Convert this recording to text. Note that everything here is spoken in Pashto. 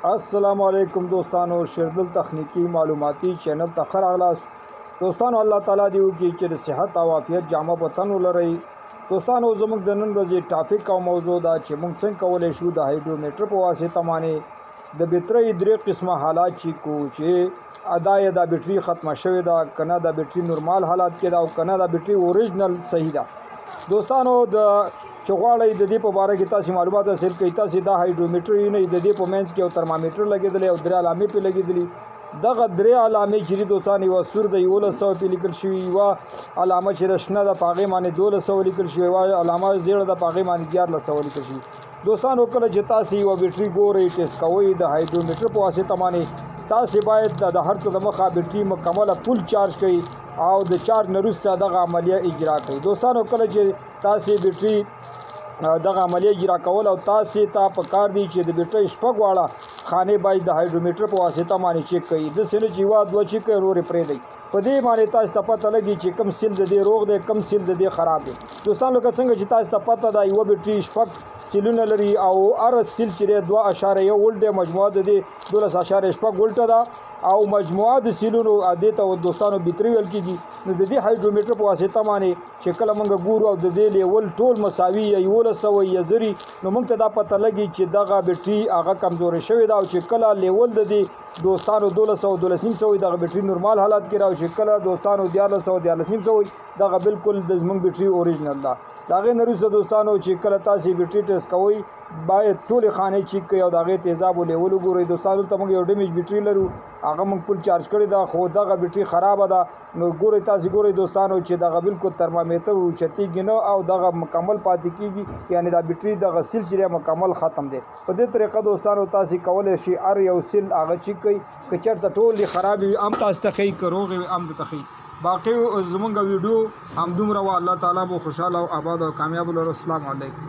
अस्सलाम वालेकुम दोस्तانو शेरदल तकनीकी मालूमाती चैनल ته ښه راغلاست دوستانو الله تعالی دې وکړي چې د صحت او عافیت جامه په تن ولرئ دوستانو زموږ د نن ورځې ټاپک او موضوع دا چې موږ څنګه کولی شو د هایډرومیټر په واسطه باندې د بیټرۍ درې قسمه حالات چیک کوو چې ادا یې دا بیټرۍ ختمه شوې ده که نه دا بیټرۍ نورمال حالات کې ده او که نه دا بیټرۍ اوریجنل صحیح ده دوستانو د چې غواړئ د دې په باره کې تاسې معلومات حاصل کړئ تاسې دا هایډرومیټر نه د دې په منځ کې یو ترمامیټر لګېدلی او درې علامې پرې لګېدلي دغه درې علامې چې دي دوستان یوه سور د 1100 پرې لیکل شوي یوه علامه چې شنه ده په هغې باندې 1200 لیکل شوي یوه علامه زیړه ده په هغې باندې 1400 لیکل شوي دوستانو کله چې تاسې یوه بیټرۍ ګورئ ټیسټ کوئ د هایډرومیټر په واسطه باندې تاسې باید د هر څه د مخه بیټرۍ مکمله فل چارج کړئ او د چارج نه وروسته دغه عملیه اجرا کړئ دوستانو کله چې تاسې بیټرۍ دغه عملیه اجرا کول او تاسې ته پکار دی چې د بیټرۍ شپږ واړه خانې باید د هایډرومیټر په واسطه باندې چیک کړئ داسې نه چې یوه دوه چیک کړئ نورې پرېږدئ په دې باندې تاسو ته پته لګي چې کم سیل د دې روغ دی کم سیل د دې خراب دی دوستانو لکه څنګه چې تاسو ته پته ده یوه بیټرۍ شپږ سیلونه لري او هر سیل چې دی 2.1 ولټ دی مجموعه د دې 12.6 ولټه ده او مجموعه د سیلونو دې ته دوستانو بیټرۍ ویل کېږي نو د دې هایډرومیټر په واسطه باندې چې کله موږ ګورو او د دې لیول ټول مساوي یا 1100 یا زري نو موږ ته دا پته لګي چې دغه بیټرۍ هغه کمزورې شوې ده او چې کله لیول د دې دوستانو 1200 دغه بیټرۍ نورمال حالت کې راو چې کله دوستانو 1400 دغه بالکل د زموږ بیټرۍ اوریجنل ده د هغې نه وروسته دوستانو چې کله تاسې بیټرۍ ټیسټ کوئ باید ټولې خانې چیک کړئ او د هغې تیزاب و لیول وګورئ دوستانو دلته موږ یو ډیمیج بیټرۍ لرو هغه موږ فل چارج کړې ده خو دغه بیټرۍ خرابه ده نو ګورئ تاسې ګورئ دوستانو چې دغه بالکل ترمامیټر اوچتېږي نه او دغه مکمل پاتې کېږي یعنې دا بیټرۍ دغه سیل چې دی مکمل ختم دی په دې طریقه دوستانو تاسې کولی شئ هر یو سیل هغه چیک کړئ که چېرته ټولې خرابې وي هم تاسو ته ښیي که روغې وي هم درته ښیي باقي زمونږ ویډیو همدومره وه الله تعالی مو خوشحاله او آباد او کامیاب ولرو السلام علیکم